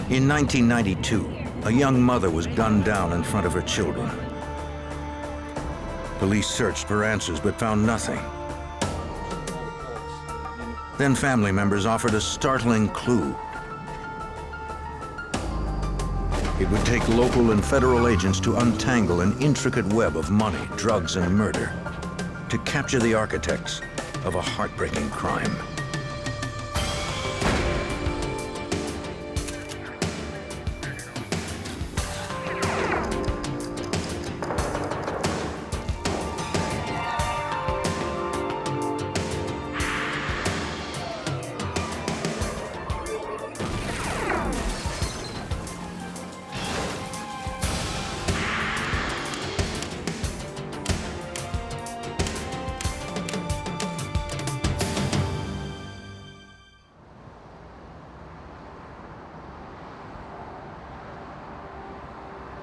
In 1992, a young mother was gunned down in front of her children. Police searched for answers but found nothing. Then family members offered a startling clue. It would take local and federal agents to untangle an intricate web of money, drugs, and murder, to capture the architects of a heartbreaking crime.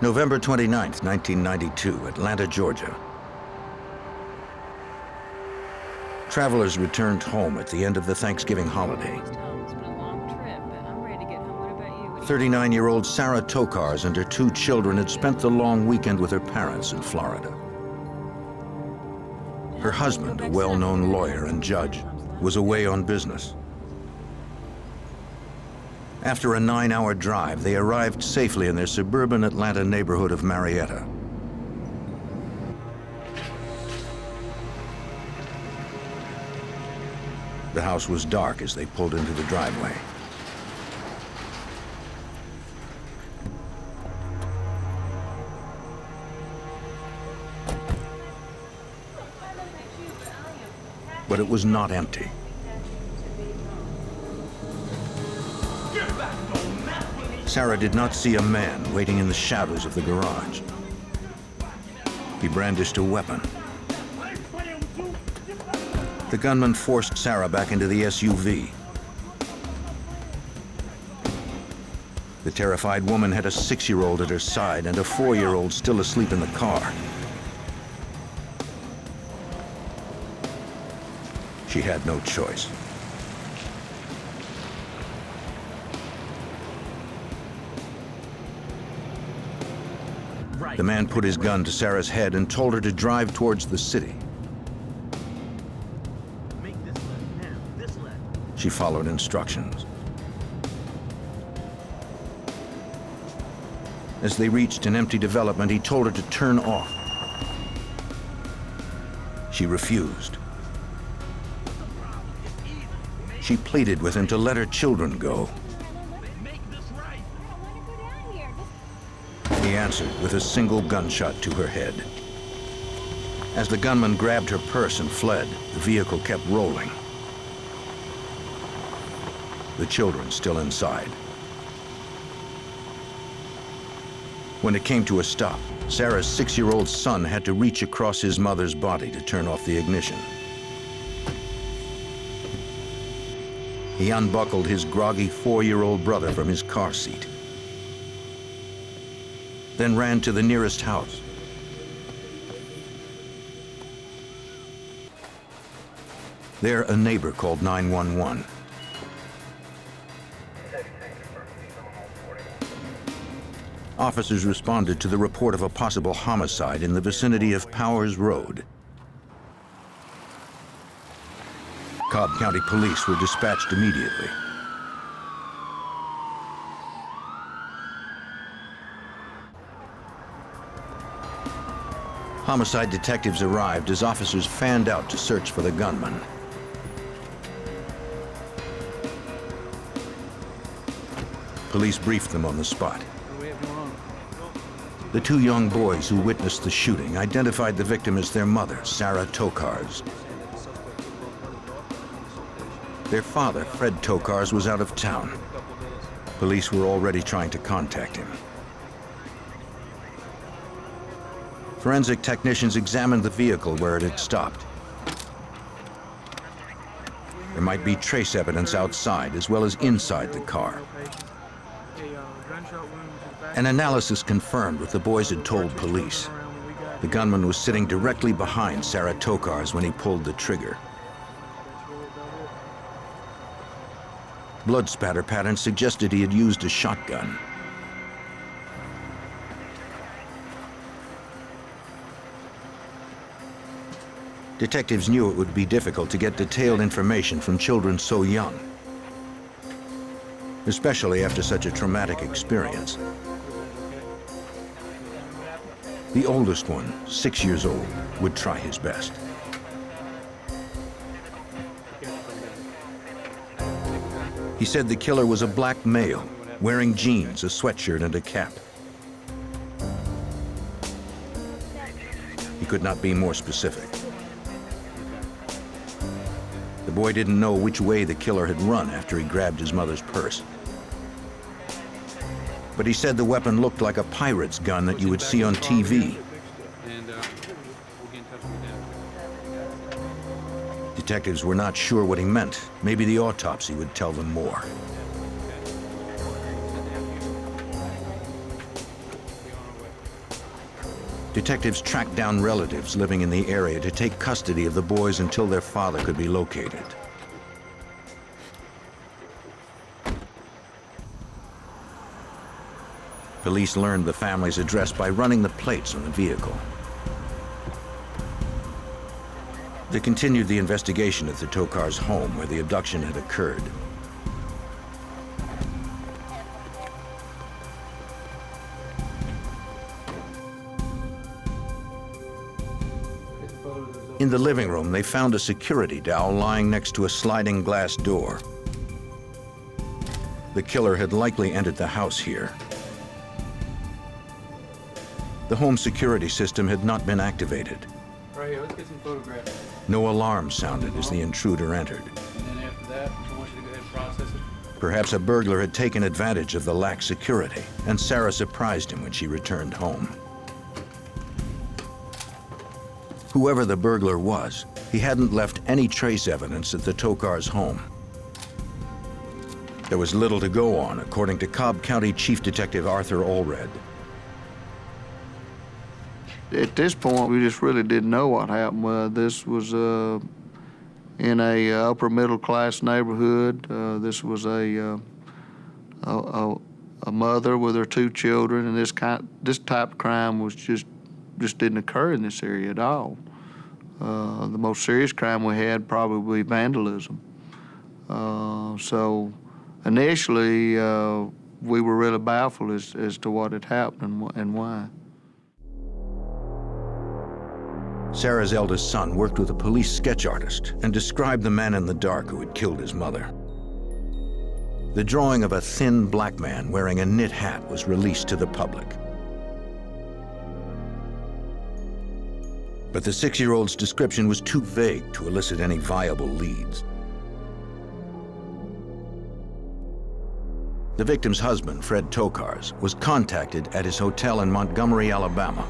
November 29, 1992, Atlanta, Georgia. Travelers returned home at the end of the Thanksgiving holiday. 39-year-old Sarah Tokars and her 2 children had spent the long weekend with her parents in Florida. Her husband, a well-known lawyer and judge, was away on business. After a 9-hour drive, they arrived safely in their suburban Atlanta neighborhood of Marietta. The house was dark as they pulled into the driveway. But it was not empty. Sarah did not see a man waiting in the shadows of the garage. He brandished a weapon. The gunman forced Sarah back into the SUV. The terrified woman had a 6-year-old at her side and a 4-year-old still asleep in the car. She had no choice. The man put his gun to Sarah's head and told her to drive towards the city. She followed instructions. As they reached an empty development, he told her to turn off. She refused. She pleaded with him to let her children go. He answered with a single gunshot to her head. As the gunman grabbed her purse and fled, the vehicle kept rolling. The children still inside. When it came to a stop, Sarah's 6-year-old son had to reach across his mother's body to turn off the ignition. He unbuckled his groggy 4-year-old brother from his car seat, then ran to the nearest house. There, a neighbor called 911. Officers responded to the report of a possible homicide in the vicinity of Powers Road. Cobb County Police were dispatched immediately. Homicide detectives arrived as officers fanned out to search for the gunman. Police briefed them on the spot. The 2 young boys who witnessed the shooting identified the victim as their mother, Sarah Tokars. Their father, Fred Tokars, was out of town. Police were already trying to contact him. Forensic technicians examined the vehicle where it had stopped. There might be trace evidence outside as well as inside the car. An analysis confirmed what the boys had told police. The gunman was sitting directly behind Sarah Tokars when he pulled the trigger. Blood spatter patterns suggested he had used a shotgun. Detectives knew it would be difficult to get detailed information from children so young, especially after such a traumatic experience. The oldest one, 6 years old, would try his best. He said the killer was a black male, wearing jeans, a sweatshirt, and a cap. He could not be more specific. The boy didn't know which way the killer had run after he grabbed his mother's purse. But he said the weapon looked like a pirate's gun that you would see on TV. Detectives were not sure what he meant. Maybe the autopsy would tell them more. Detectives tracked down relatives living in the area to take custody of the boys until their father could be located. Police learned the family's address by running the plates on the vehicle. They continued the investigation at the Tokars' home where the abduction had occurred. In the living room, they found a security dowel lying next to a sliding glass door. The killer had likely entered the house here. The home security system had not been activated. Right here, let's get some photographs. No alarm sounded as the intruder entered. And then after that, I want you to go ahead and process it. Perhaps a burglar had taken advantage of the lax security, and Sarah surprised him when she returned home. Whoever the burglar was, he hadn't left any trace evidence at the Tokars' home. There was little to go on, according to Cobb County Chief Detective Arthur Allred. At this point, we just really didn't know what happened. This was in a upper middle class neighborhood. This was a mother with her 2 children, and this type of crime was just didn't occur in this area at all. The most serious crime we had probably vandalism. So initially, we were really baffled as to what had happened and why. Sarah's eldest son worked with a police sketch artist and described the man in the dark who had killed his mother. The drawing of a thin black man wearing a knit hat was released to the public. But the 6-year-old's description was too vague to elicit any viable leads. The victim's husband, Fred Tokars, was contacted at his hotel in Montgomery, Alabama.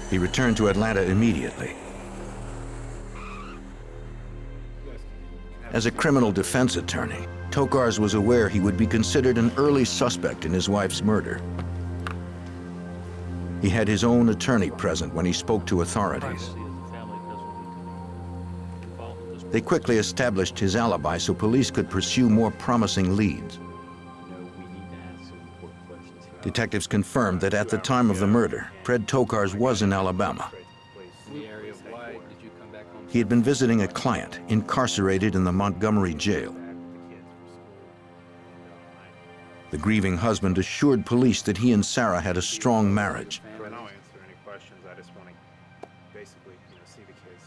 He returned to Atlanta immediately. As a criminal defense attorney, Tokars was aware he would be considered an early suspect in his wife's murder. He had his own attorney present when he spoke to authorities. They quickly established his alibi so police could pursue more promising leads. Detectives confirmed that at the time of the murder, Fred Tokars was in Alabama. He had been visiting a client incarcerated in the Montgomery jail. The grieving husband assured police that he and Sarah had a strong marriage.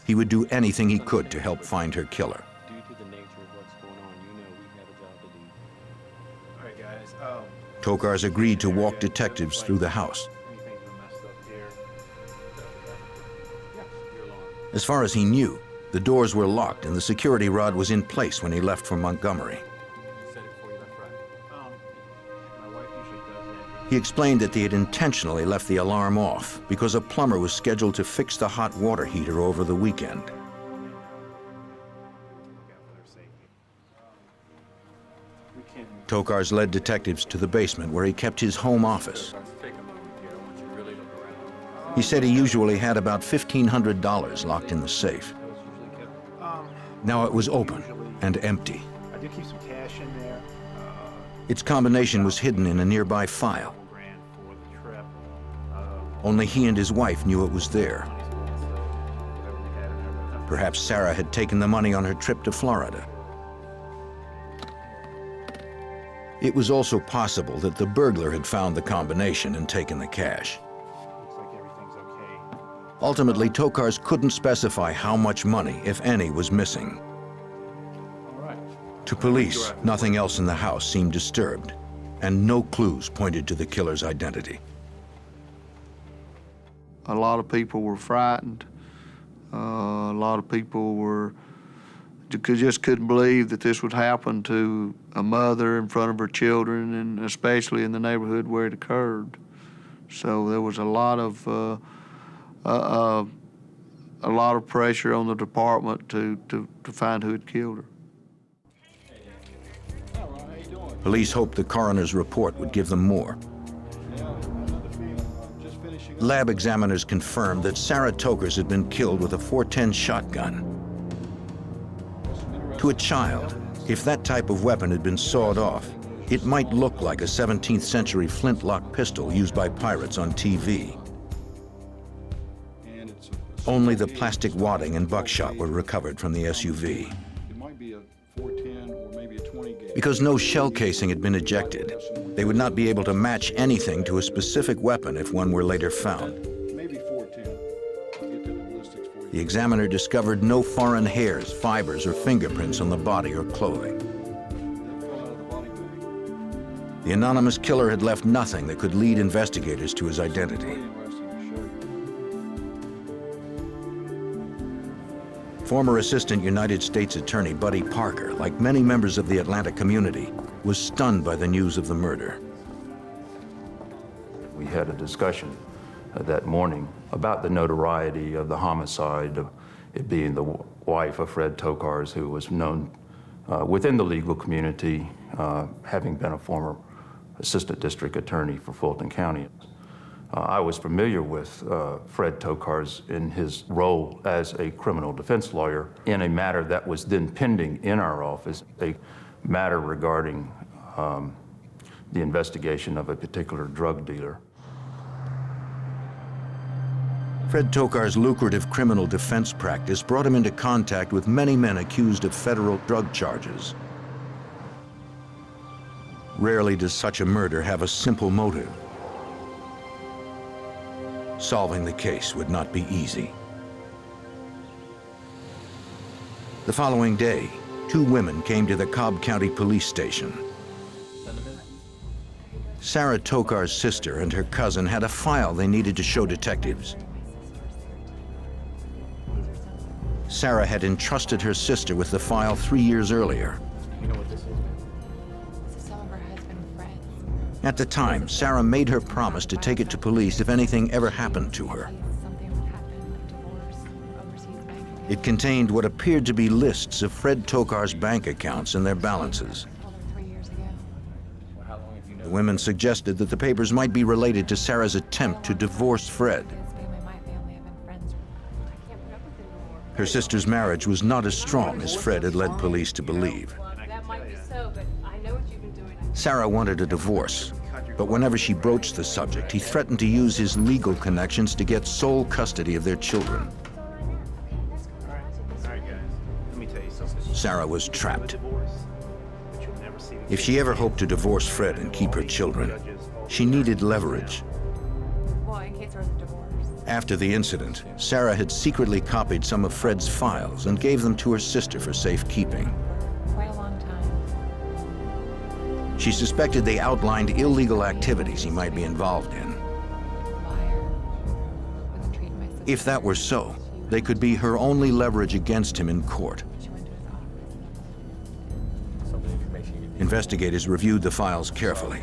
He would do anything he could to help find her killer. Tokars agreed to walk detectives through the house. As far as he knew, the doors were locked and the security rod was in place when he left for Montgomery. He explained that they had intentionally left the alarm off because a plumber was scheduled to fix the hot water heater over the weekend. Tokars led detectives to the basement where he kept his home office. He said he usually had about $1,500 locked in the safe. Now it was open and empty. We keep some cash in there. Its combination was hidden in a nearby file. $1,000 for the trip. Only he and his wife knew it was there. Perhaps Sarah had taken the money on her trip to Florida. It was also possible that the burglar had found the combination and taken the cash. Looks like everything's okay. Ultimately, Tokars couldn't specify how much money, if any, was missing. All right. To police, nothing else in the house seemed disturbed, and no clues pointed to the killer's identity. A lot of people were frightened. A lot of people just couldn't believe that this would happen to a mother in front of her children, and especially in the neighborhood where it occurred. So there was a lot of pressure on the department to find who had killed her. Police hoped the coroner's report would give them more. Lab examiners confirmed that Sarah Tokars had been killed with a .410 shotgun. To a child, if that type of weapon had been sawed off, it might look like a 17th century flintlock pistol used by pirates on TV. Only the plastic wadding and buckshot were recovered from the SUV. Because no shell casing had been ejected, they would not be able to match anything to a specific weapon if one were later found. The examiner discovered no foreign hairs, fibers, or fingerprints on the body or clothing. The anonymous killer had left nothing that could lead investigators to his identity. Former Assistant United States Attorney Buddy Parker, like many members of the Atlanta community, was stunned by the news of the murder. We had a discussion that morning about the notoriety of the homicide, of it being the wife of Fred Tokars, who was known within the legal community, having been a former assistant district attorney for Fulton County. I was familiar with Fred Tokars in his role as a criminal defense lawyer in a matter that was then pending in our office, a matter regarding the investigation of a particular drug dealer. Fred Tokars' lucrative criminal defense practice brought him into contact with many men accused of federal drug charges. Rarely does such a murder have a simple motive. Solving the case would not be easy. The following day, two women came to the Cobb County Police Station. Sarah Tokars' sister and her cousin had a file they needed to show detectives. Sarah had entrusted her sister with the file 3 years earlier. You know what this is? This is some of her husband's friends. At the time, Sarah made her promise to take it to police if anything ever happened to her. Something would happen, a divorce, overseas bank account. It contained what appeared to be lists of Fred Tokars' bank accounts and their balances. Told her 3 years ago. Well, how long have you The known? women suggested that the papers might be related to Sarah's attempt to divorce Fred. His family, my family have been friends. I can't put up with it anymore. Her sister's marriage was not as strong as Fred had led police to believe. That might be so, but I know what you've been doing. Sarah wanted a divorce, but whenever she broached the subject, he threatened to use his legal connections to get sole custody of their children. All right, guys. Let me tell you something. Sarah was trapped. Divorce, but you'll never see the If she ever hoped to divorce Fred and keep her children, she needed leverage. Well, in case there was a divorce. After the incident, Sarah had secretly copied some of Fred's files and gave them to her sister for safekeeping. For quite a long time. She suspected they outlined illegal activities he might be involved in. Liar. Wasn't treating my sister. If that were so, they could be her only leverage against him in court. She went to his office. Some of the information you need. Investigators reviewed the files carefully.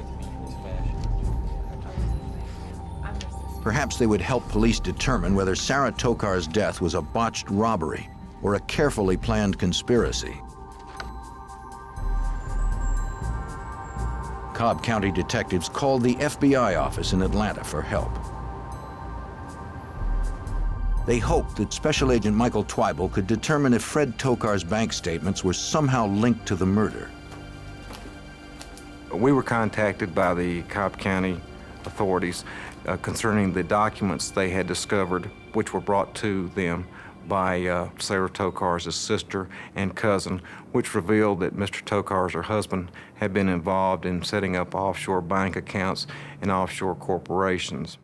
I'm her sister. Perhaps they would help police determine whether Sarah Tokars' death was a botched robbery or a carefully planned conspiracy. Cobb County detectives called the FBI office in Atlanta for help. They hoped that Special Agent Michael Twible could determine if Fred Tokar's bank statements were somehow linked to the murder. We were contacted by the Cobb County authorities concerning the documents they had discovered, which were brought to them by Sarah Tokar's sister and cousin, which revealed that Mr. Tokar's, her husband, had been involved in setting up offshore bank accounts and offshore corporations.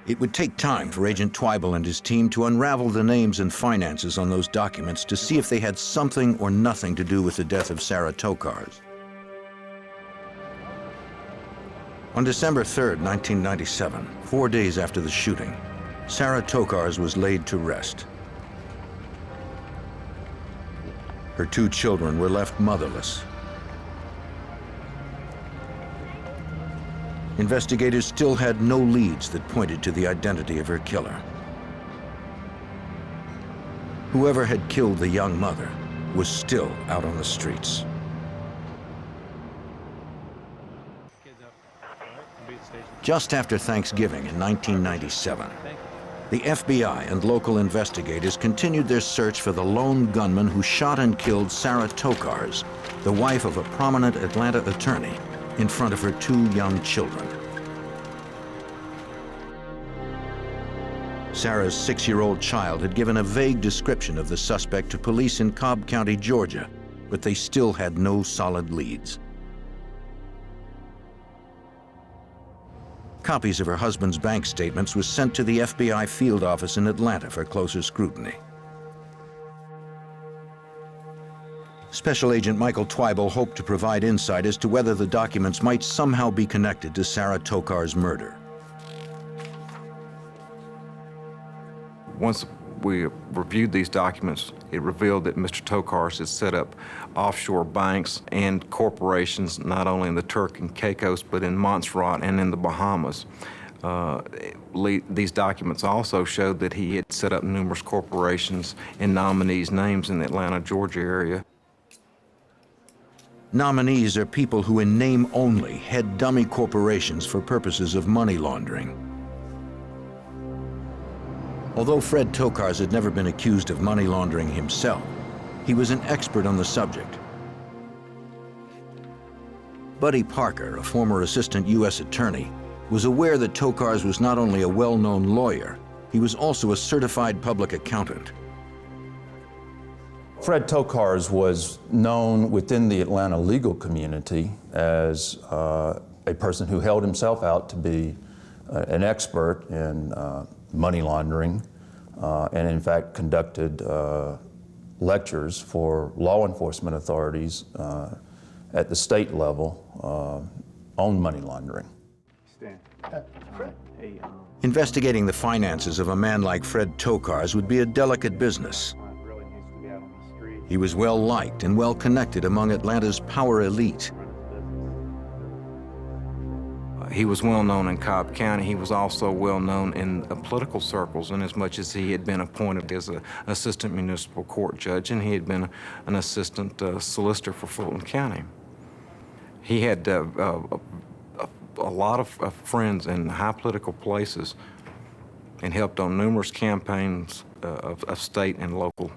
It would take time for Agent Twible and his team to unravel the names and finances on those documents to see if they had something or nothing to do with the death of Sarah Tokar's. On December 3rd, 1997, 4 days after the shooting, Sarah Tokar's was laid to rest. Her 2 children were left motherless. Investigators still had no leads that pointed to the identity of her killer. Whoever had killed the young mother was still out on the streets. Just after Thanksgiving in 1997, the FBI and local investigators continued their search for the lone gunman who shot and killed Sarah Tokar's, the wife of a prominent Atlanta attorney, in front of her 2 young children. Sarah's 6-year-old child had given a vague description of the suspect to police in Cobb County, Georgia, but they still had no solid leads. Copies of her husband's bank statements were sent to the FBI field office in Atlanta for closer scrutiny. Special Agent Michael Twible hoped to provide insight as to whether the documents might somehow be connected to Sarah Tokar's murder. Once we reviewed these documents, it revealed that Mr. Tokar's had set up offshore banks and corporations, not only in the Turk and Caicos, but in Montserrat and in the Bahamas. These documents also showed that he had set up numerous corporations and nominees' names in the Atlanta, Georgia area. Nominees are people who in name only head dummy corporations for purposes of money laundering. Although Fred Tokar's had never been accused of money laundering himself, he was an expert on the subject. Buddy Parker, a former assistant U.S. attorney, was aware that Tokar's was not only a well-known lawyer, he was also a certified public accountant. Fred Tokar's was known within the Atlanta legal community as a person who held himself out to be an expert in money laundering and in fact conducted lectures for law enforcement authorities at the state level on money laundering. Investigating the finances of a man like Fred Tokar's would be a delicate business. He was well liked and well connected among Atlanta's power elite. He was well known in Cobb County. He was also well known in political circles, in as much as he had been appointed as an assistant municipal court judge, and he had been an assistant solicitor for Fulton County. He had a lot of friends in high political places and helped on numerous campaigns of state and local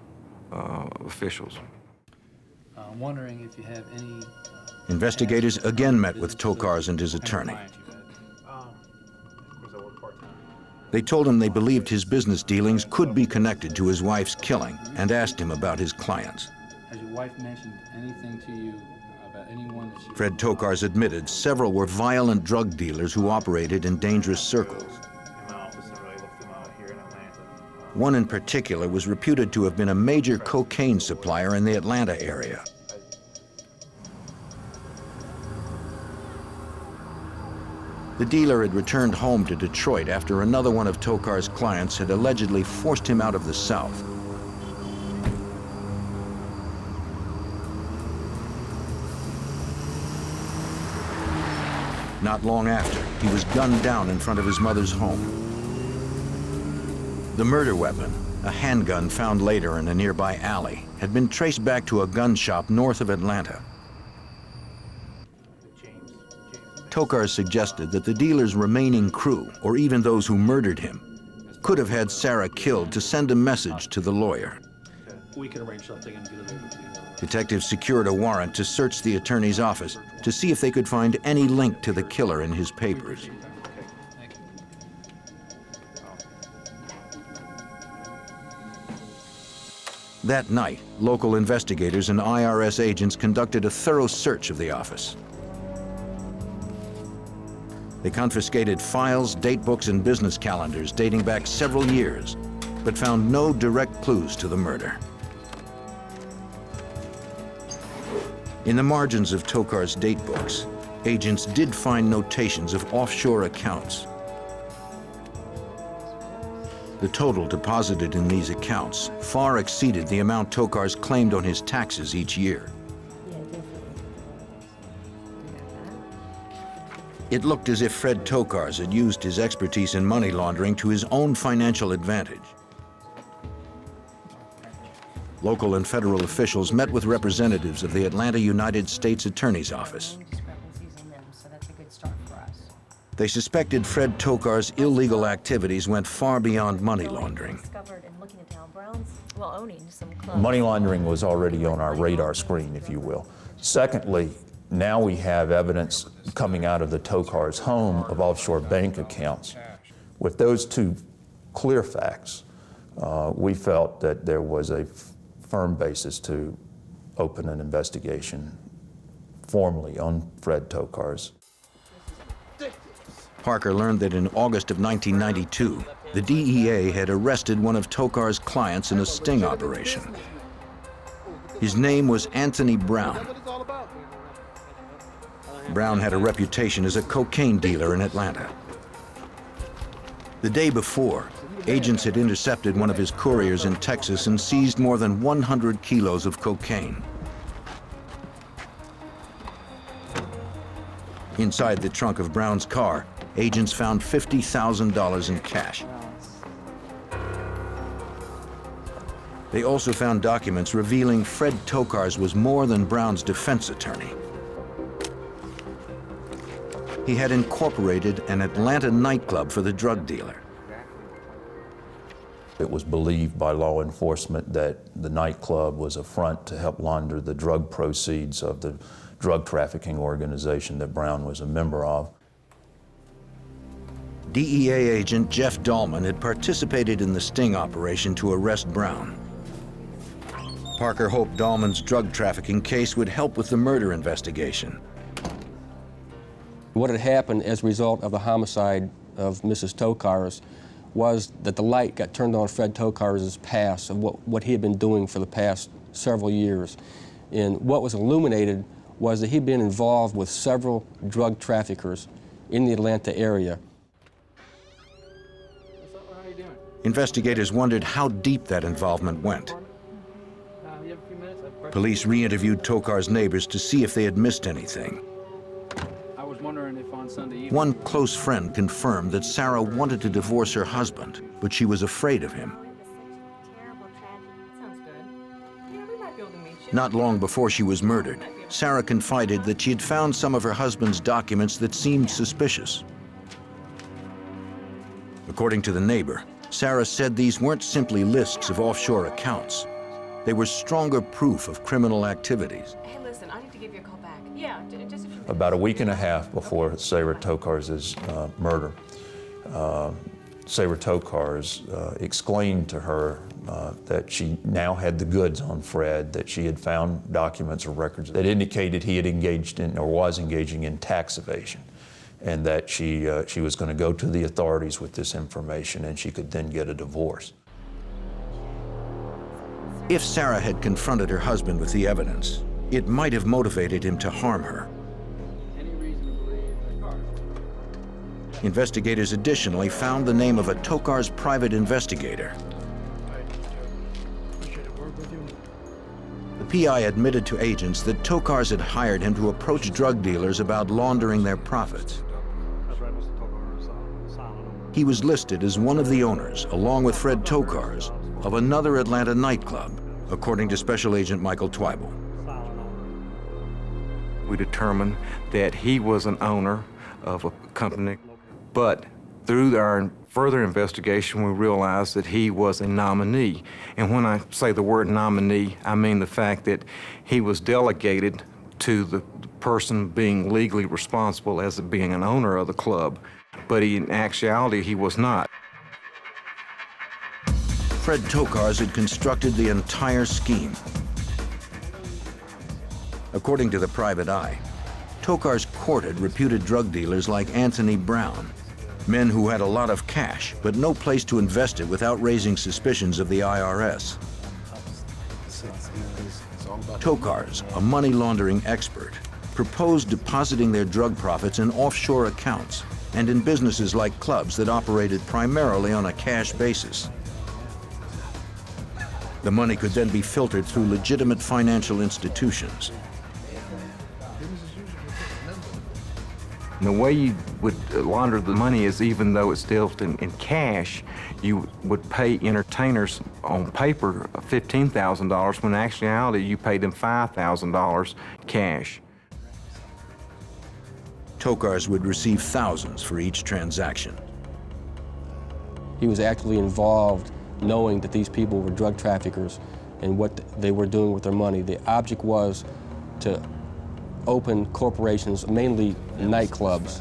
officials. I'm wondering if you have any... Investigators again met with Tokar's and his attorney. They told him they believed his business dealings could be connected to his wife's killing and asked him about his clients. Has your wife mentioned anything to you about anyone that she... Fred Tokar's admitted several were violent drug dealers who operated in dangerous circles. One in particular was reputed to have been a major cocaine supplier in the Atlanta area. The dealer had returned home to Detroit after another one of Tokar's clients had allegedly forced him out of the South. Not long after, he was gunned down in front of his mother's home. The murder weapon, a handgun found later in a nearby alley, had been traced back to a gun shop north of Atlanta. Tokar's suggested that the dealer's remaining crew, or even those who murdered him, could have had Sarah killed to send a message to the lawyer. We can arrange something and get it over to you. Detectives secured a warrant to search the attorney's office to see if they could find any link to the killer in his papers. That night, local investigators and IRS agents conducted a thorough search of the office. They confiscated files, date books, and business calendars dating back several years, but found no direct clues to the murder. In the margins of Tokar's date books, agents did find notations of offshore accounts. The total deposited in these accounts far exceeded the amount Tokar's claimed on his taxes each year. It looked as if Fred Tokars had used his expertise in money laundering to his own financial advantage. Local and federal officials met with representatives of the Atlanta United States Attorney's Office. They suspected Fred Tokar's illegal activities went far beyond money laundering. Money laundering was already on our radar screen, if you will. Secondly, now we have evidence coming out of the Tokar's home of offshore bank accounts. With those two clear facts, we felt that there was a firm basis to open an investigation formally on Fred Tokar's. Parker learned that in August of 1992, the DEA had arrested one of Tokar's clients in a sting operation. His name was Anthony Brown. Brown had a reputation as a cocaine dealer in Atlanta. The day before, agents had intercepted one of his couriers in Texas and seized more than 100 kilos of cocaine. Inside the trunk of Brown's car, agents found $50,000 in cash. They also found documents revealing Fred Tokars was more than Brown's defense attorney. He had incorporated an Atlanta nightclub for the drug dealer. It was believed by law enforcement that the nightclub was a front to help launder the drug proceeds of the drug trafficking organization that Brown was a member of. DEA agent Jeff Dahlman had participated in the sting operation to arrest Brown. Parker hoped Dahlman's drug trafficking case would help with the murder investigation. What had happened as a result of the homicide of Mrs. Tokars was that the light got turned on Fred Tokars' past of what he had been doing for the past several years. And what was illuminated was that he'd been involved with several drug traffickers in the Atlanta area. Investigators wondered how deep that involvement went. Police re-interviewed Tokar's neighbors to see if they had missed anything. I was wondering if on Sunday evening... One close friend confirmed that Sarah wanted to divorce her husband, but she was afraid of him. Not long before she was murdered, Sarah confided that she had found some of her husband's documents that seemed suspicious. According to the neighbor, Sarah said these weren't simply lists of offshore accounts. They were stronger proof of criminal activities. Hey, listen, I need to give you a call back. Yeah, just a few minutes. About a week and a half before Sarah Tokars' murder, Sarah Tokars explained to her that she now had the goods on Fred, that she had found documents or records that indicated he had engaged in or was engaging in tax evasion, and that she was going to go to the authorities with this information and she could then get a divorce. If Sarah had confronted her husband with the evidence, it might have motivated him to harm her. Investigators additionally found the name of a Tokars private investigator. The PI admitted to agents that Tokars had hired him to approach drug dealers about laundering their profits. He was listed as one of the owners, along with Fred Tokars, of another Atlanta nightclub, according to Special Agent Michael Twyble. We determined that he was an owner of a company, but Through our further investigation, we realized that he was a nominee. And when I say the word nominee, I mean the fact that he was delegated to the person being legally responsible as being an owner of the club, but in actuality, he was not. Fred Tokars had constructed the entire scheme. According to the Private Eye, Tokars courted reputed drug dealers like Anthony Brown, men who had a lot of cash but no place to invest it without raising suspicions of the IRS. Tokars, a money laundering expert, proposed depositing their drug profits in offshore accounts and in businesses like clubs that operated primarily on a cash basis. The money could then be filtered through legitimate financial institutions. And the way you would launder the money is, even though it's dealt in cash, you would pay entertainers on paper $15,000 when in actuality you paid them $5,000 cash. Tokars would receive thousands for each transaction. He was actively involved, knowing that these people were drug traffickers and what they were doing with their money. The object was to open corporations, mainly nightclubs,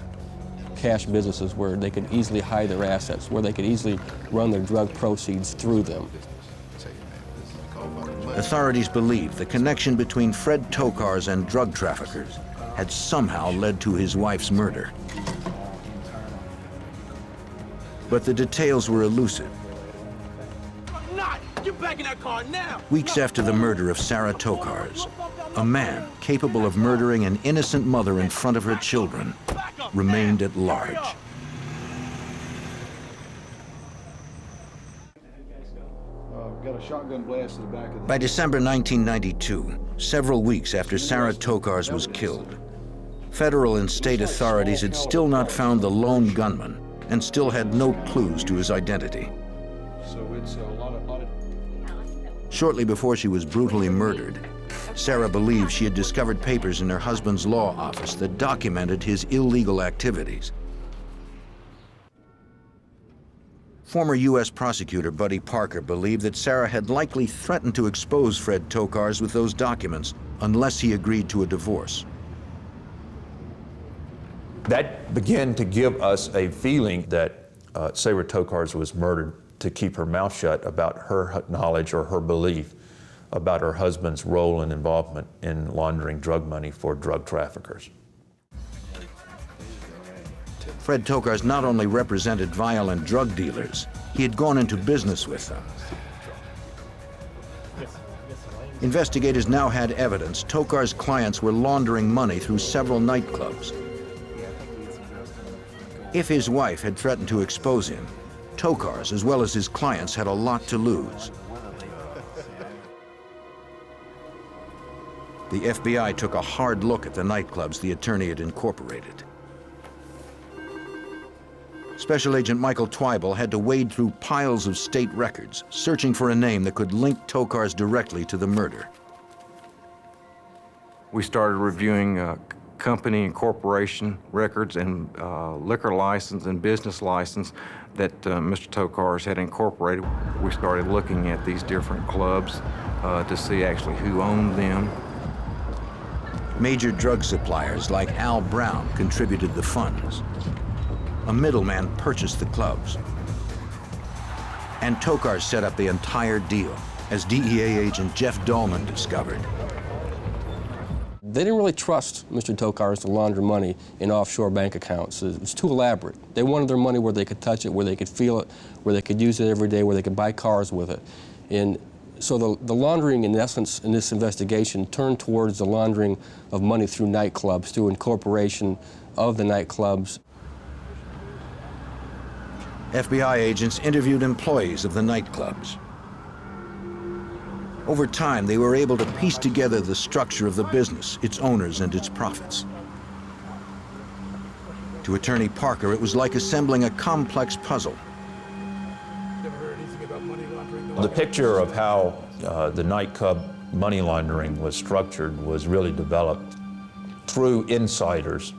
cash businesses where they could easily hide their assets, where they could easily run their drug proceeds through them. Authorities believe the connection between Fred Tokars and drug traffickers had somehow led to his wife's murder. But the details were elusive. Get back in that car now! Weeks after the murder of Sarah Tokars, a man capable of murdering an innocent mother in front of her children remained at large. Got a shotgun blast to the back of the... By December 1992, several weeks after Sarah Tokars was killed, federal and state authorities had still not found the lone gunman and still had no clues to his identity. So it's a lot of... Shortly before she was brutally murdered, Sarah believed she had discovered papers in her husband's law office that documented his illegal activities. Former U.S. prosecutor Buddy Parker believed that Sarah had likely threatened to expose Fred Tokars with those documents unless he agreed to a divorce. That began to give us a feeling that Sarah Tokars was murdered to keep her mouth shut about her knowledge or her belief about her husband's role and involvement in laundering drug money for drug traffickers. Fred Tokars not only represented violent drug dealers, he had gone into business with them. Investigators now had evidence Tokars' clients were laundering money through several nightclubs. If his wife had threatened to expose him, Tokars, as well as his clients, had a lot to lose. The FBI took a hard look at the nightclubs the attorney had incorporated. Special Agent Michael Twible had to wade through piles of state records, searching for a name that could link Tokars directly to the murder. We started reviewing company and corporation records and liquor license and business license that Mr. Tokars had incorporated. We started looking at these different clubs to see actually who owned them. Major drug suppliers like Al Brown contributed the funds. A middleman purchased the clubs. And Tokars set up the entire deal, as DEA agent Jeff Dahlman discovered. They didn't really trust Mr. Tokars to launder money in offshore bank accounts. It was too elaborate. They wanted their money where they could touch it, where they could feel it, where they could use it every day, where they could buy cars with it. And so the laundering, in essence, in this investigation, turned towards the laundering of money through nightclubs, through incorporation of the nightclubs. FBI agents interviewed employees of the nightclubs. Over time, they were able to piece together the structure of the business, its owners, and its profits. To Attorney Parker, it was like assembling a complex puzzle. The picture of how the nightclub money laundering was structured was really developed through insiders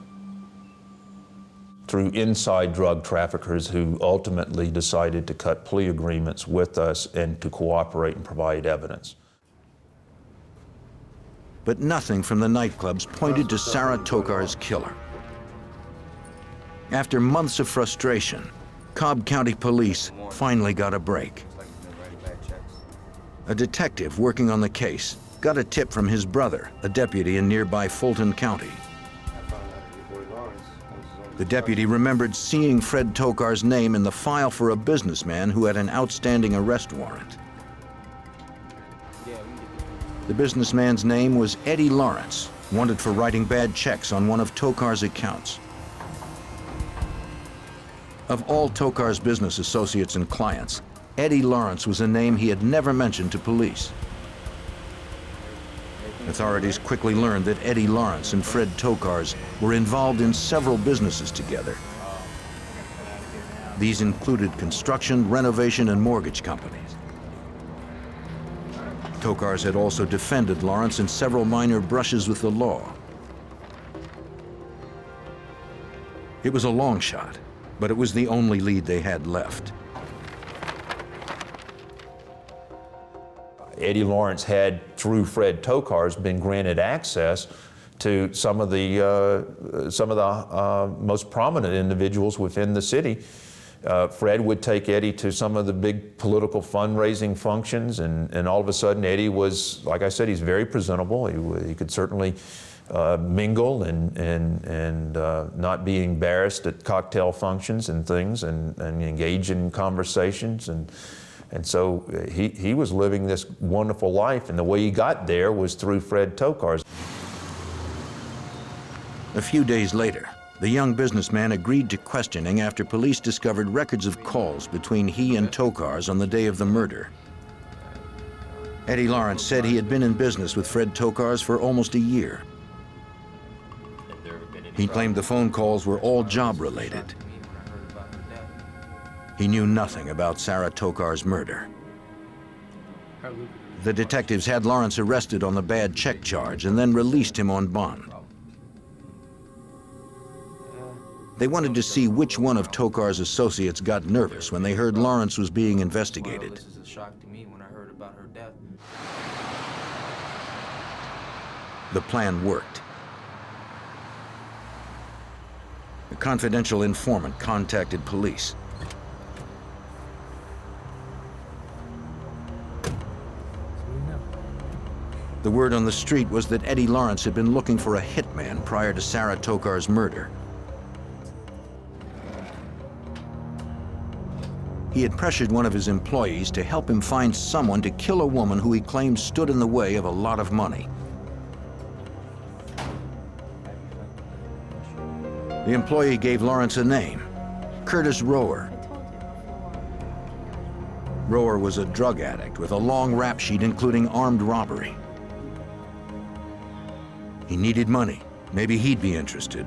through inside drug traffickers who ultimately decided to cut plea agreements with us and to cooperate and provide evidence. But nothing from the nightclubs pointed to Sarah Tokar's killer. After months of frustration, Cobb County Police finally got a break. A detective working on the case got a tip from his brother, a deputy in nearby Fulton County. The deputy remembered seeing Fred Tokar's name in the file for a businessman who had an outstanding arrest warrant. The businessman's name was Eddie Lawrence, wanted for writing bad checks on one of Tokar's accounts. Of all Tokar's business associates and clients, Eddie Lawrence was a name he had never mentioned to police. Authorities quickly learned that Eddie Lawrence and Fred Tokar's were involved in several businesses together. These included construction, renovation, and mortgage companies. Tokar's had also defended Lawrence in several minor brushes with the law. It was a long shot, but it was the only lead they had left. Eddie Lawrence had, through Fred Tokar's, been granted access to some of the most prominent individuals within the city. Fred would take Eddie to some of the big political fundraising functions, and all of a sudden Eddie was, like I said, he's very presentable. He could certainly mingle and not be embarrassed at cocktail functions and things, and engage in conversations. And so he was living this wonderful life, and the way he got there was through Fred Tokar's. A few days later, the young businessman agreed to questioning after police discovered records of calls between he and Tokar's on the day of the murder. Eddie Lawrence said he had been in business with Fred Tokar's for almost a year. He claimed the phone calls were all job-related. He knew nothing about Sarah Tokar's murder. The detectives had Lawrence arrested on the bad check charge and then released him on bond. They wanted to see which one of Tokar's associates got nervous when they heard Lawrence was being investigated. This is a shock to me when I heard about her death. The plan worked. A confidential informant contacted police. The word on the street was that Eddie Lawrence had been looking for a hitman prior to Sarah Tokar's murder. He had pressured one of his employees to help him find someone to kill a woman who he claimed stood in the way of a lot of money. The employee gave Lawrence a name, Curtis Rower. Rower was a drug addict with a long rap sheet including armed robbery. He needed money. Maybe he'd be interested.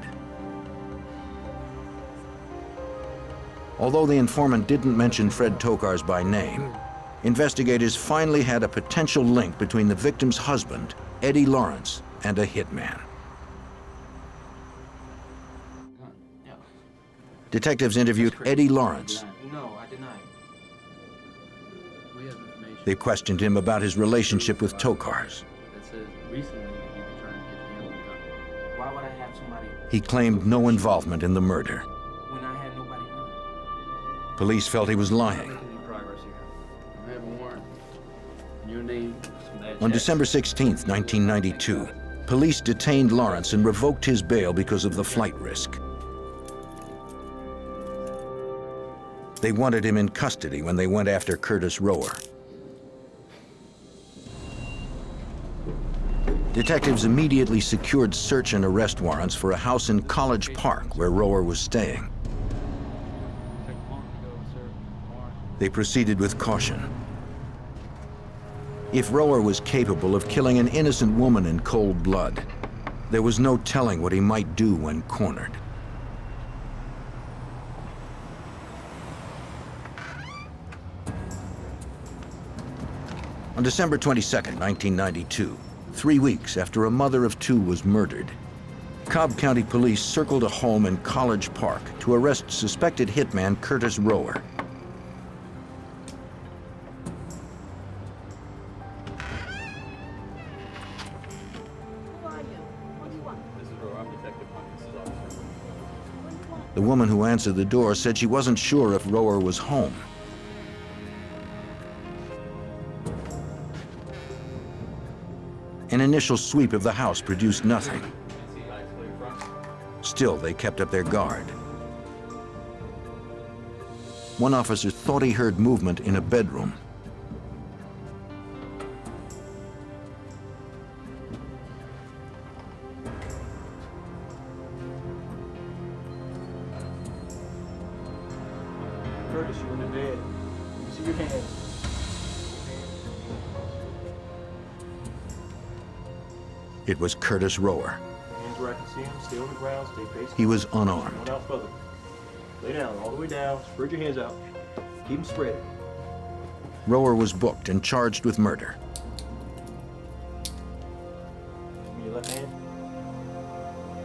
Although the informant didn't mention Fred Tokar's by name, investigators finally had a potential link between the victim's husband, Eddie Lawrence, and a hitman. Detectives interviewed Eddie Lawrence. No, I deny. We have information They questioned him about his relationship with Tokar's. that says recently you've been trying to get him gun. Why would I have somebody He claimed no involvement in the murder. when I had nobody home? Police felt he was lying. Making any progress here. I have a warrant. Your name. On December 16, 1992, police detained Lawrence and revoked his bail because of the flight risk. They wanted him in custody when they went after Curtis Rower. Detectives immediately secured search and arrest warrants for a house in College Park where Rower was staying. They proceeded with caution. If Rower was capable of killing an innocent woman in cold blood, there was no telling what he might do when cornered. On December 22, 1992, 3 weeks after a mother of two was murdered, Cobb County Police circled a home in College Park to arrest suspected hitman Curtis Rower. The woman who answered the door said she wasn't sure if Rower was home. An initial sweep of the house produced nothing. Still, they kept up their guard. One officer thought he heard movement in a bedroom. Curtis, you in the bed. You see your hands. It was Curtis Rower. Hands where I can see them. Stay on the ground. Stay facing. He was unarmed. Going out further. Lay down, all the way down. Spread your hands out. Keep them spread. Rower was booked and charged with murder. Give me your left hand.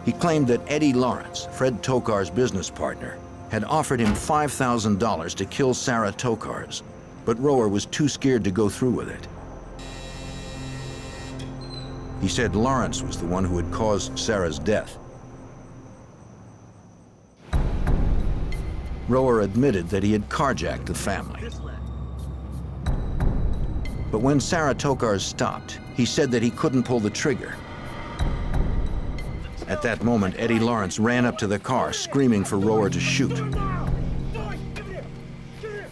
He claimed that Eddie Lawrence, Fred Tokar's business partner, had offered him $5,000 to kill Sarah Tokars, but Rower was too scared to go through with it. He said Lawrence was the one who had caused Sarah's death. Rower admitted that he had carjacked the family. But when Sarah Tokars stopped, he said that he couldn't pull the trigger. At that moment, Eddie Lawrence ran up to the car, screaming for Rower to shoot.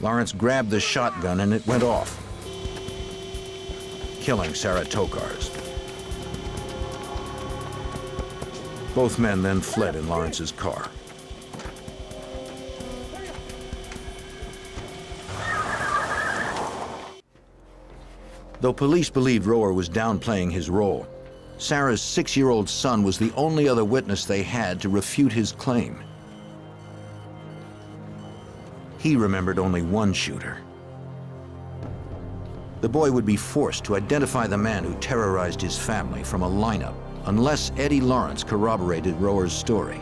Lawrence grabbed the shotgun and it went off, killing Sarah Tokars. Both men then fled in Lawrence's car. Though police believed Rower was downplaying his role, Sarah's 6-year-old son was the only other witness they had to refute his claim. He remembered only one shooter. The boy would be forced to identify the man who terrorized his family from a lineup unless Eddie Lawrence corroborated Rower's story.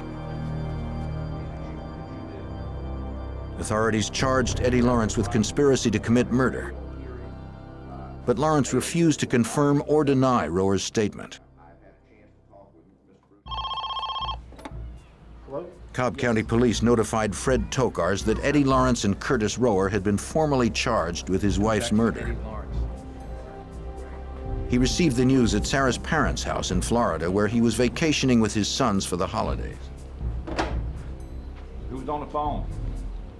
Authorities charged Eddie Lawrence with conspiracy to commit murder, but Lawrence refused to confirm or deny Rower's statement. Cobb County Police notified Fred Tokars that Eddie Lawrence and Curtis Rower had been formally charged with his wife's murder. He received the news at Sarah's parents' house in Florida, where he was vacationing with his sons for the holidays. Who's on the phone?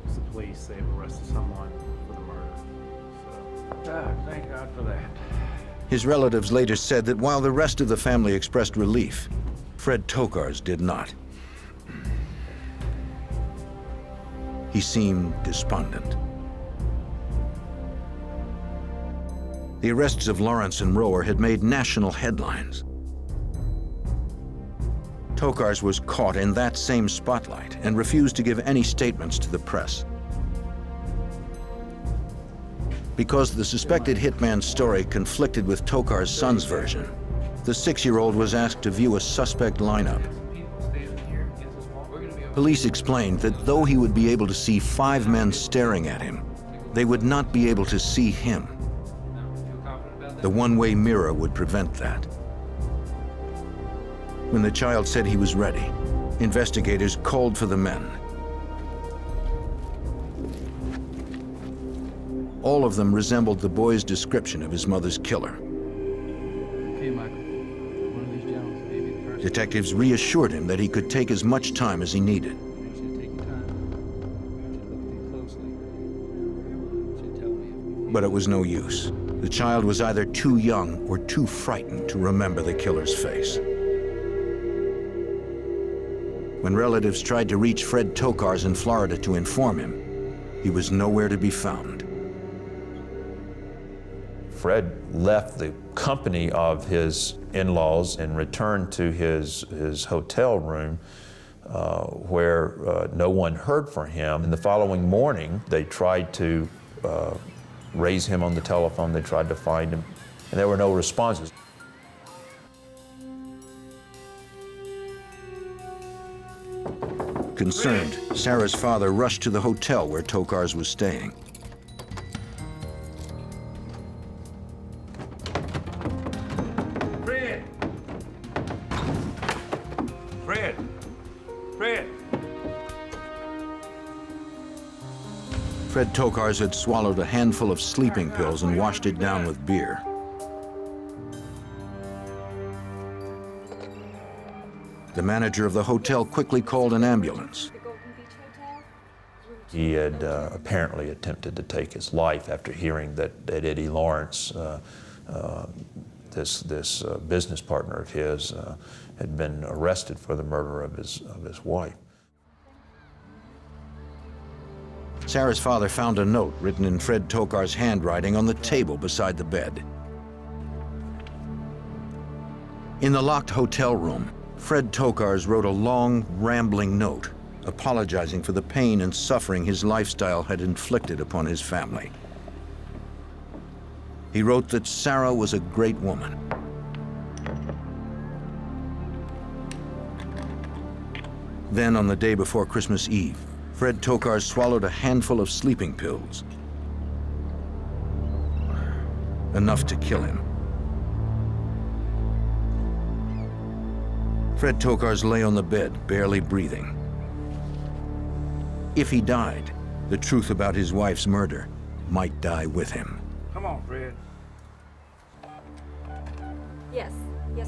It's the police. They've arrested someone for the murder. Thank God for that. His relatives later said that while the rest of the family expressed relief, Fred Tokars did not. He seemed despondent. The arrests of Lawrence and Rower had made national headlines. Tokars was caught in that same spotlight and refused to give any statements to the press. Because the suspected hitman's story conflicted with Tokar's son's version, the 6-year-old was asked to view a suspect lineup. Police explained that though he would be able to see 5 men staring at him, they would not be able to see him. The one-way mirror would prevent that. When the child said he was ready, investigators called for the men. All of them resembled the boy's description of his mother's killer. Okay, Michael. One of these gentlemen may be the person. Detectives reassured him that he could take as much time as he needed. I want you to take your time. I want you to look at him closely. I want you to tell me if you feel But it was no use. The child was either too young or too frightened to remember the killer's face. When relatives tried to reach Fred Tokars in Florida to inform him, he was nowhere to be found. Fred left the company of his in-laws and returned to his hotel room where no one heard from him. And the following morning, they tried to raise him on the telephone. They tried to find him, and there were no responses. Concerned, Sarah's father rushed to the hotel where Tokars was staying. Fred! Fred! Fred! Fred Tokars had swallowed a handful of sleeping pills and washed it down with beer. The manager of the hotel quickly called an ambulance. He had apparently attempted to take his life after hearing that Eddie Lawrence, this business partner of his, had been arrested for the murder of his wife. Sarah's father found a note written in Fred Tokars' handwriting on the table beside the bed. In the locked hotel room, Fred Tokars wrote a long, rambling note apologizing for the pain and suffering his lifestyle had inflicted upon his family. He wrote that Sarah was a great woman. Then, on the day before Christmas Eve, Fred Tokars swallowed a handful of sleeping pills, enough to kill him. Fred Tokars lay on the bed, barely breathing. If he died, the truth about his wife's murder might die with him. Come on, Fred. Yes,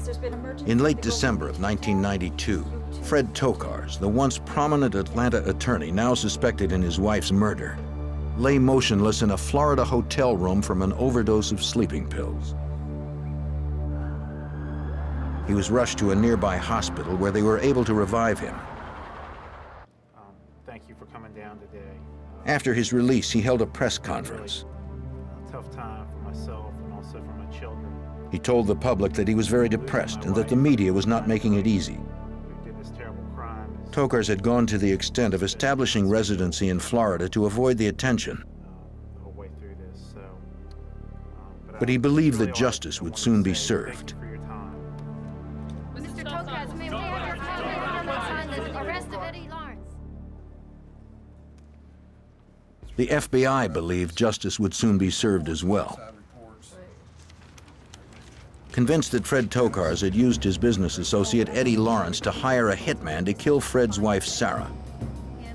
there's been emergency. In late December of 1992, Fred Tokars, the once prominent Atlanta attorney now suspected in his wife's murder, lay motionless in a Florida hotel room from an overdose of sleeping pills. He was rushed to a nearby hospital where they were able to revive him. Thank you for coming down today. After his release, he held a press conference. A tough time for myself and also for my children. He told the public that he was very depressed and that the media was not making it easy. We did this terrible crime. Tokars had gone to the extent of establishing residency in Florida to avoid the attention. The whole way through this, so. But he believed that justice would soon be served. Mr. Tokars, may we have your comment on the arrest of Eddie Lawrence? The FBI believed justice would soon be served as well. Convinced that Fred Tokars had used his business associate Eddie Lawrence to hire a hitman to kill Fred's wife, Sarah,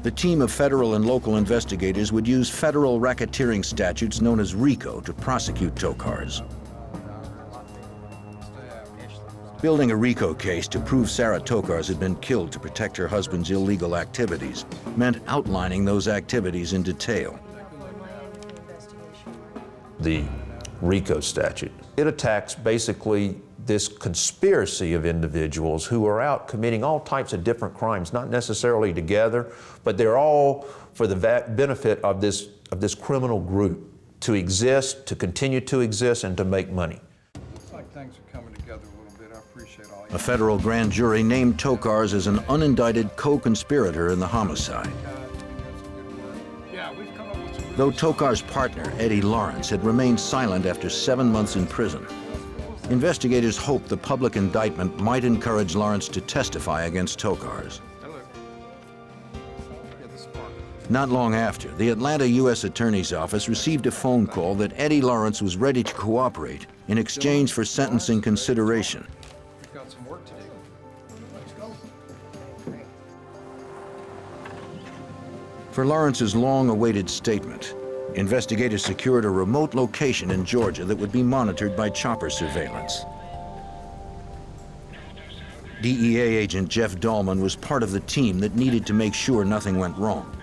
the team of federal and local investigators would use federal racketeering statutes known as RICO to prosecute Tokars. Building a RICO case to prove Sarah Tokars had been killed to protect her husband's illegal activities meant outlining those activities in detail. The RICO statute, it attacks basically this conspiracy of individuals who are out committing all types of different crimes, not necessarily together, but they're all for the benefit of this criminal group to exist, to continue to exist, and to make money. Looks like things are coming together a little bit. I appreciate all A federal grand jury named Tokars as an unindicted co-conspirator in the homicide. Though Tokars' partner, Eddie Lawrence, had remained silent after 7 months in prison, investigators hoped the public indictment might encourage Lawrence to testify against Tokars. Not long after, the Atlanta U.S. Attorney's Office received a phone call that Eddie Lawrence was ready to cooperate in exchange for sentencing consideration. We've got some work to do. Let's go. For Lawrence's long-awaited statement, investigators secured a remote location in Georgia that would be monitored by chopper surveillance. DEA agent Jeff Dahlman was part of the team that needed to make sure nothing went wrong.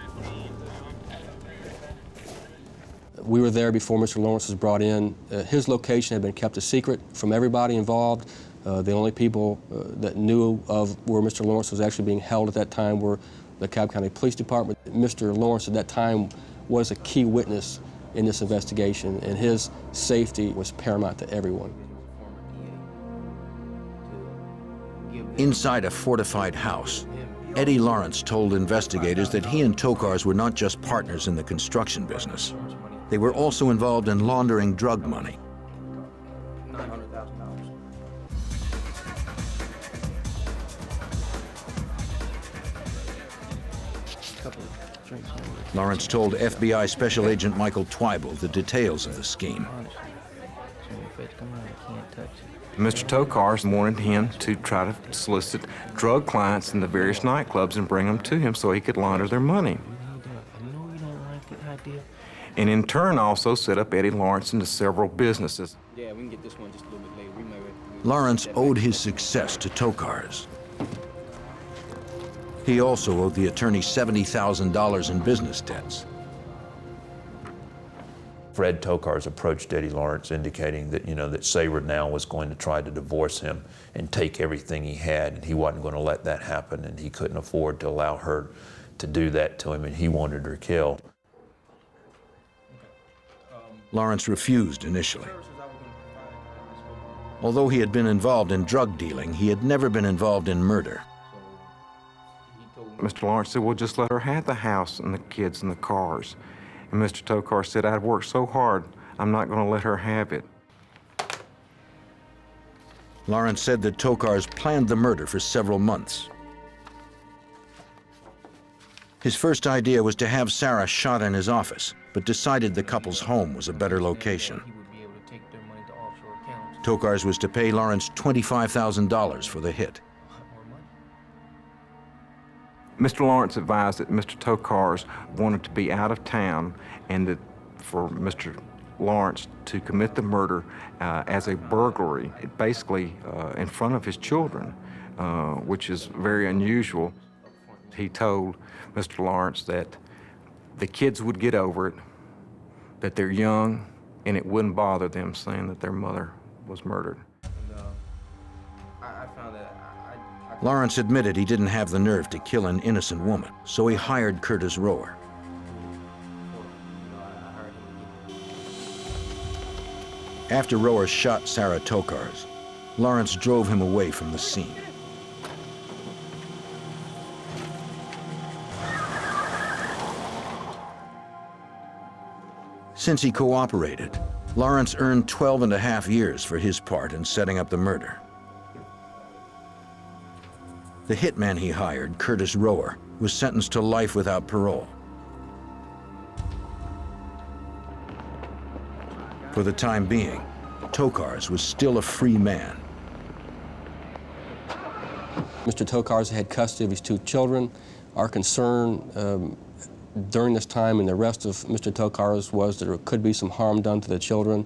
We were there before Mr. Lawrence was brought in. His location had been kept a secret from everybody involved. The only people that knew of where Mr. Lawrence was actually being held at that time were the Cobb County Police Department. Mr. Lawrence at that time was a key witness in this investigation, and his safety was paramount to everyone. Inside a fortified house, Eddie Lawrence told investigators that he and Tokars were not just partners in the construction business. They were also involved in laundering drug money. $900,000. Lawrence told FBI Special Agent Michael Twyble the details of the scheme. Mr. Tokars wanted him to try to solicit drug clients in the various nightclubs and bring them to him so he could launder their money. And in turn also set up Eddie Lawrence into several businesses. Yeah, we can get this one just a little bit later. Lawrence owed his success to Tokars. He also owed the attorney $70,000 in business debts. Fred Tokars approached Eddie Lawrence indicating that, that Sabre now was going to try to divorce him and take everything he had, and he wasn't going to let that happen, and he couldn't afford to allow her to do that to him, and he wanted her killed. Lawrence refused initially. Although he had been involved in drug dealing, he had never been involved in murder. Mr. Lawrence said, well, just let her have the house and the kids and the cars. And Mr. Tokar said, I've worked so hard, I'm not going to let her have it. Lawrence said that Tokars planned the murder for several months. His first idea was to have Sarah shot in his office, but decided the couple's home was a better location. Tokars was to pay Lawrence $25,000 for the hit. Mr. Lawrence advised that Mr. Tokars wanted to be out of town and that for Mr. Lawrence to commit the murder as a burglary, basically in front of his children, which is very unusual. He told Mr. Lawrence that the kids would get over it, that they're young, and it wouldn't bother them saying that their mother was murdered. Lawrence admitted he didn't have the nerve to kill an innocent woman, so he hired Curtis Rower. After Rower shot Sarah Tokars, Lawrence drove him away from the scene. Since he cooperated, Lawrence earned 12.5 years for his part in setting up the murder. The hitman he hired, Curtis Rower, was sentenced to life without parole. For the time being, Tokars was still a free man. Mr. Tokars had custody of his 2 children. Our concern during this time and the rest of Mr. Tokars was that there could be some harm done to the children.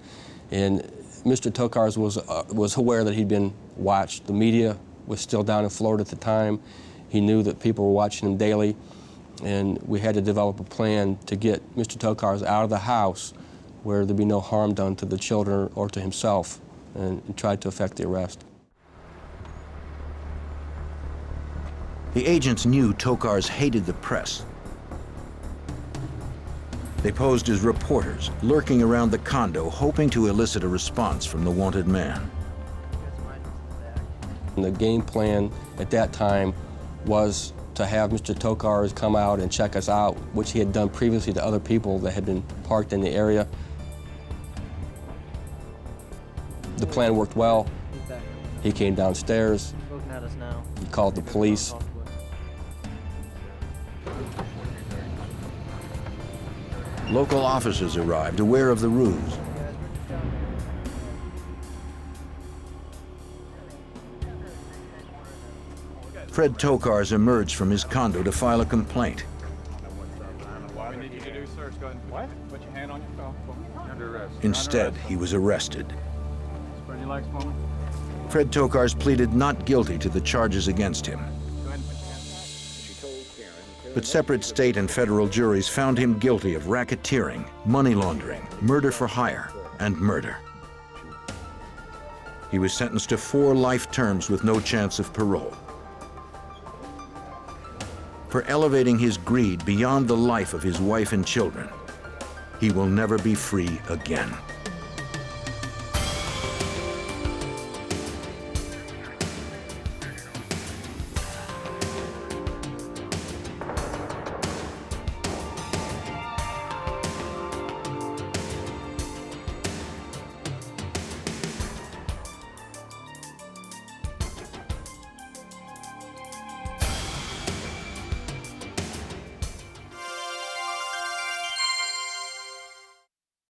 And Mr. Tokars was aware that he'd been watched. The media was still down in Florida at the time. He knew that people were watching him daily, and we had to develop a plan to get Mr. Tokars out of the house where there'd be no harm done to the children or to himself, and tried to effect the arrest. The agents knew Tokars hated the press. They posed as reporters, lurking around the condo, hoping to elicit a response from the wanted man. And the game plan at that time was to have Mr. Tokars come out and check us out, which he had done previously to other people that had been parked in the area. The plan worked well. He came downstairs. He called the police. Local officers arrived, aware of the ruse. Fred Tokars emerged from his condo to file a complaint. Instead, he was arrested. Fred Tokars pleaded not guilty to the charges against him. But separate state and federal juries found him guilty of racketeering, money laundering, murder for hire, and murder. He was sentenced to 4 life terms with no chance of parole. For elevating his greed beyond the life of his wife and children, he will never be free again.